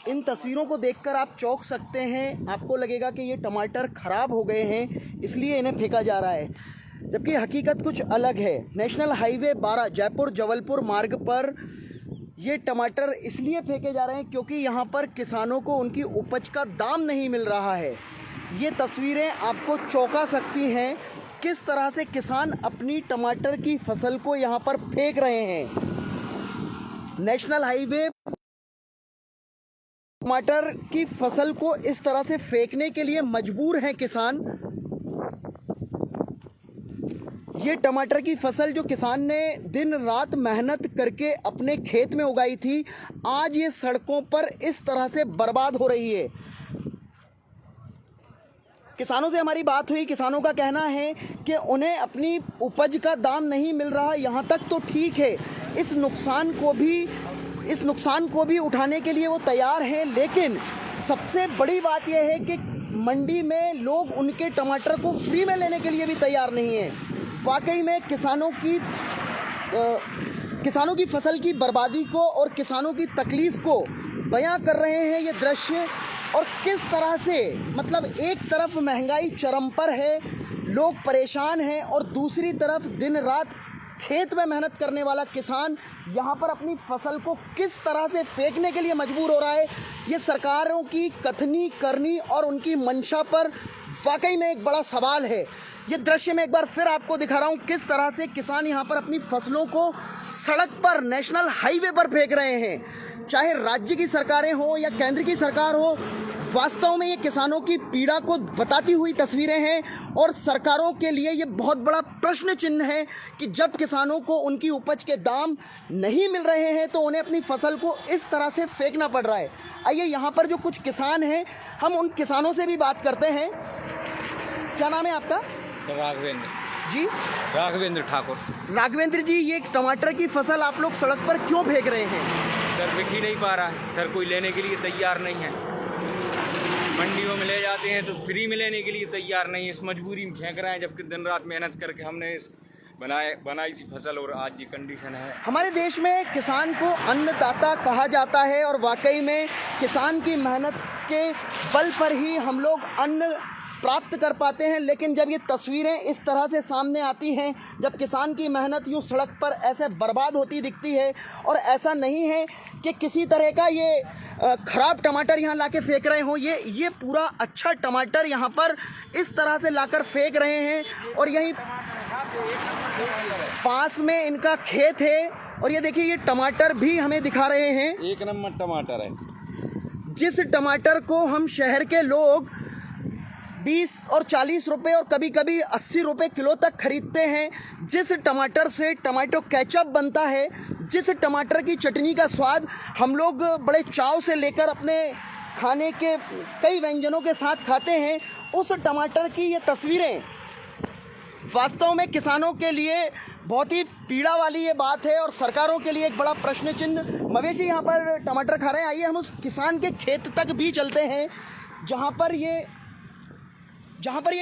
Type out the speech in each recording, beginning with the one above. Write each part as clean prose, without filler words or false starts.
इन तस्वीरों को देखकर आप चौंक सकते हैं। आपको लगेगा कि ये टमाटर ख़राब हो गए हैं इसलिए इन्हें फेंका जा रहा है, जबकि हकीकत कुछ अलग है। नेशनल हाईवे 12 जयपुर जबलपुर मार्ग पर ये टमाटर इसलिए फेंके जा रहे हैं क्योंकि यहाँ पर किसानों को उनकी उपज का दाम नहीं मिल रहा है। ये तस्वीरें आपको चौंका सकती हैं, किस तरह से किसान अपनी टमाटर की फसल को यहाँ पर फेंक रहे हैं। नेशनल हाईवे टमाटर की फसल को इस तरह से फेंकने के लिए मजबूर हैं किसान। ये टमाटर की फसल जो किसान ने दिन रात मेहनत करके अपने खेत में उगाई थी, आज ये सड़कों पर इस तरह से बर्बाद हो रही है। किसानों से हमारी बात हुई। किसानों का कहना है कि उन्हें अपनी उपज का दाम नहीं मिल रहा। यहाँ तक तो ठीक है, इस नुकसान को भी उठाने के लिए वो तैयार हैं, लेकिन सबसे बड़ी बात यह है कि मंडी में लोग उनके टमाटर को फ्री में लेने के लिए भी तैयार नहीं है। वाकई में किसानों की फसल की बर्बादी को और किसानों की तकलीफ़ को बयां कर रहे हैं ये दृश्य। और किस तरह से, मतलब एक तरफ महंगाई चरम पर है, लोग परेशान हैं, और दूसरी तरफ दिन रात खेत में मेहनत करने वाला किसान यहाँ पर अपनी फसल को किस तरह से फेंकने के लिए मजबूर हो रहा है। ये सरकारों की कथनी करनी और उनकी मंशा पर वाकई में एक बड़ा सवाल है। ये दृश्य मैं एक बार फिर आपको दिखा रहा हूँ, किस तरह से किसान यहाँ पर अपनी फसलों को सड़क पर, नेशनल हाईवे पर फेंक रहे हैं। चाहे राज्य की सरकारें हो या केंद्र की सरकार हो, वास्तव में ये किसानों की पीड़ा को बताती हुई तस्वीरें हैं। और सरकारों के लिए ये बहुत बड़ा प्रश्न चिन्ह है कि जब किसानों को उनकी उपज के दाम नहीं मिल रहे हैं तो उन्हें अपनी फसल को इस तरह से फेंकना पड़ रहा है। आइए यहाँ पर जो कुछ किसान हैं, हम उन किसानों से भी बात करते हैं। क्या नाम है आपका? राघवेंद्र जी। राघवेंद्र ठाकुर। राघवेंद्र जी, ये टमाटर की फसल आप लोग सड़क पर क्यों फेंक रहे हैं? सर बिक ही नहीं पा रहा है सर, कोई लेने के लिए तैयार नहीं है। मंडियों में ले जाते हैं तो फ्री में लेने के लिए तैयार नहीं है, इस मजबूरी में फेंक रहे हैं, जबकि दिन रात मेहनत करके हमने बनाई थी फसल और आज ये कंडीशन है। हमारे देश में किसान को अन्नदाता कहा जाता है और वाकई में किसान की मेहनत के बल पर ही हम लोग अन्न प्राप्त कर पाते हैं। लेकिन जब ये तस्वीरें इस तरह से सामने आती हैं, जब किसान की मेहनत यूँ सड़क पर ऐसे बर्बाद होती दिखती है, और ऐसा नहीं है कि किसी तरह का ये ख़राब टमाटर यहाँ लाके फेंक रहे हों, ये पूरा अच्छा टमाटर यहाँ पर इस तरह से लाकर फेंक रहे हैं। और यहीं पास में इनका खेत है, और ये देखिए ये टमाटर भी हमें दिखा रहे हैं। एक नंबर टमाटर है। जिस टमाटर को हम शहर के लोग 20 और 40 रुपए और कभी कभी 80 रुपए किलो तक खरीदते हैं, जिस टमाटर से टमाटो केचप बनता है, जिस टमाटर की चटनी का स्वाद हम लोग बड़े चाव से लेकर अपने खाने के कई व्यंजनों के साथ खाते हैं, उस टमाटर की ये तस्वीरें वास्तव में किसानों के लिए बहुत ही पीड़ा वाली ये बात है, और सरकारों के लिए एक बड़ा प्रश्न चिन्ह। मवेशी यहाँ पर टमाटर खा रहे हैं। आइए हम उस किसान के खेत तक भी चलते हैं जहाँ पर ये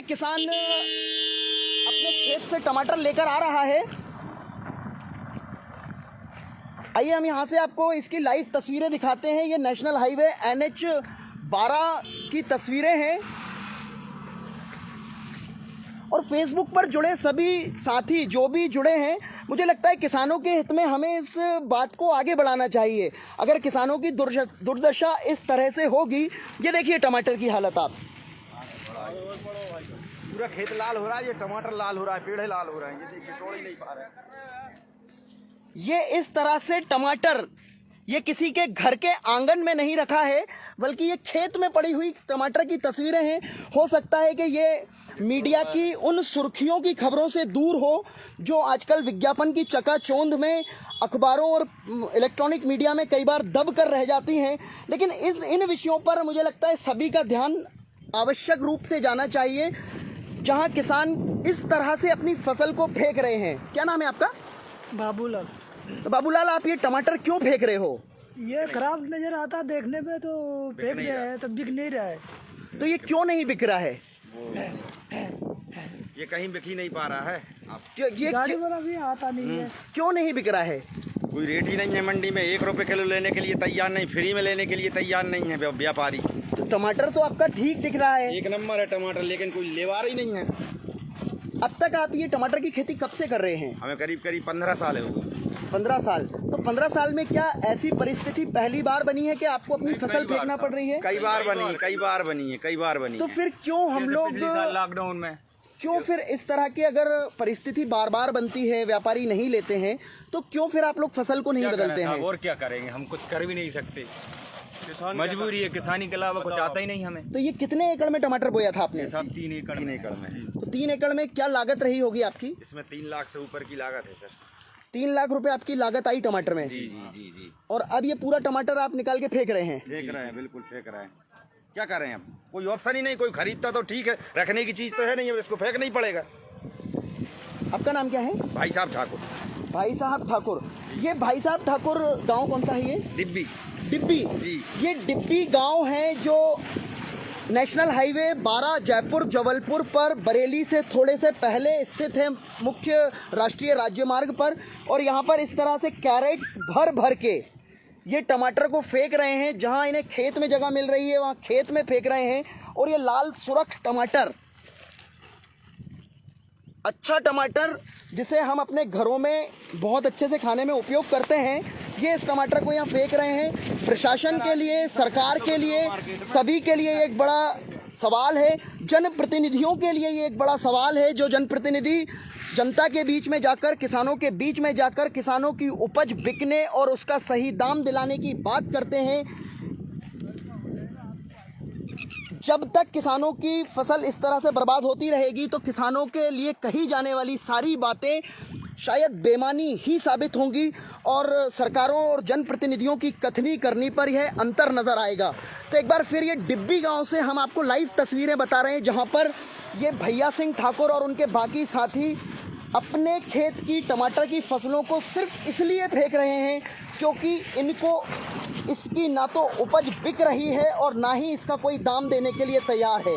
किसान अपने खेत से टमाटर लेकर आ रहा है। आइए हम यहाँ से आपको इसकी लाइव तस्वीरें दिखाते हैं। ये नेशनल हाईवे NH 12 की तस्वीरें हैं, और फेसबुक पर जुड़े सभी साथी जो भी जुड़े हैं, मुझे लगता है किसानों के हित में हमें इस बात को आगे बढ़ाना चाहिए। अगर किसानों की दुर्दशा इस तरह से होगी, ये देखिए टमाटर की हालत, आप पूरा खेत लाल हो रहा है, ये टमाटर लाल हो रहा है, पेड़ लाल हो रहा है, ये देखिए तोड़ ही नहीं पा रहे हैं। ये इस तरह से टमाटर, ये किसी के घर के आंगन में नहीं रखा है, बल्कि ये खेत में पड़ी हुई टमाटर की तस्वीरें हैं। हो सकता है कि ये मीडिया की उन सुर्खियों की खबरों से दूर हो जो आजकल विज्ञापन की चकाचौंध में अखबारों और इलेक्ट्रॉनिक मीडिया में कई बार दब कर रह जाती हैं। लेकिन इन विषयों पर मुझे लगता है सभी का ध्यान आवश्यक रूप से जाना चाहिए, जहां किसान इस तरह से अपनी फसल को फेंक रहे हैं। क्या नाम है आपका? बाबूलाल। तो बाबूलाल, आप ये टमाटर क्यों फेंक रहे हो? ये खराब नजर आता देखने में, तो फेंक रहे हैं, तो बिक नहीं रहा है। तो ये क्यों नहीं बिक रहा है? ये कहीं बिक ही नहीं पा रहा है। ये गाड़ी वाला भी आता नहीं है। क्यों नहीं बिक रहा है? कोई रेट ही नहीं है मंडी में। 1 रुपए किलो लेने के लिए तैयार नहीं, फ्री में लेने के लिए तैयार नहीं है व्यापारी। तो टमाटर तो आपका ठीक दिख रहा है, 1 नंबर है टमाटर, लेकिन कोई लेवार ही नहीं है। अब तक आप ये टमाटर की खेती कब से कर रहे हैं? हमें करीब 15 साल हो गए। 15 साल। तो 15 साल में क्या ऐसी परिस्थिति पहली बार बनी है कि आपको अपनी फसल फेंकना पड़ रही है? कई बार बनी। तो फिर क्यों हम लोग पिछले साल लॉकडाउन में क्यों फिर इस तरह की अगर परिस्थिति बार बार बनती है, व्यापारी नहीं लेते हैं, तो क्यों फिर आप लोग फसल को नहीं क्या बदलते करें साहब, हैं? और क्या करेंगे, हम कुछ कर भी नहीं सकते, मजबूरी है, किसानी के अलावा कुछ आता ही नहीं हमें। तो ये कितने एकड़ में टमाटर बोया था आपने? सब 3 एकड़ में। तो 3 एकड़ में क्या लागत रही होगी आपकी? इसमें 3 लाख से ऊपर की लागत है सर। 3 लाख रुपए आपकी लागत आई टमाटर में? जी। और अब ये पूरा टमाटर आप निकाल के फेंक रहे हैं? फेंक रहे हैं, बिल्कुल फेंक रहे हैं। क्या करें अब, कोई ऑप्शन ही नहीं। कोई खरीदता तो ठीक है, रखने की चीज तो है नहीं, इसको फेंकना ही पड़ेगा। आपका नाम क्या है? भाई साहब ठाकुर। भाई साहब ठाकुर। ये भाई साहब ठाकुर गांव कौन सा है ये? डिब्बी। डिब्बी जी। ये डिब्बी गांव है जो नेशनल हाईवे 12 जयपुर जबलपुर पर बरेली से थोड़े से पहले स्थित है, मुख्य राष्ट्रीय राज्य मार्ग पर। और यहाँ पर इस तरह से कैरेट्स भर भर के ये टमाटर को फेंक रहे हैं। जहाँ इन्हें खेत में जगह मिल रही है वहाँ खेत में फेंक रहे हैं। और ये लाल सुरख टमाटर, अच्छा टमाटर जिसे हम अपने घरों में बहुत अच्छे से खाने में उपयोग करते हैं, ये इस टमाटर को यहाँ फेंक रहे हैं। प्रशासन के लिए, सरकार के लिए, सभी के लिए एक बड़ा सवाल है। जनप्रतिनिधियों के लिए ये एक बड़ा सवाल है, जो जनप्रतिनिधि जनता के बीच में जाकर, किसानों के बीच में जाकर किसानों की उपज बिकने और उसका सही दाम दिलाने की बात करते हैं। जब तक किसानों की फसल इस तरह से बर्बाद होती रहेगी तो किसानों के लिए कही जाने वाली सारी बातें शायद बेमानी ही साबित होंगी और सरकारों और जनप्रतिनिधियों की कथनी करनी पर यह अंतर नज़र आएगा। तो एक बार फिर ये डिब्बी गांव से हम आपको लाइव तस्वीरें बता रहे हैं, जहां पर ये भैया सिंह ठाकुर और उनके बाकी साथी अपने खेत की टमाटर की फसलों को सिर्फ इसलिए फेंक रहे हैं क्योंकि इनको इसकी ना तो उपज बिक रही है और ना ही इसका कोई दाम देने के लिए तैयार है।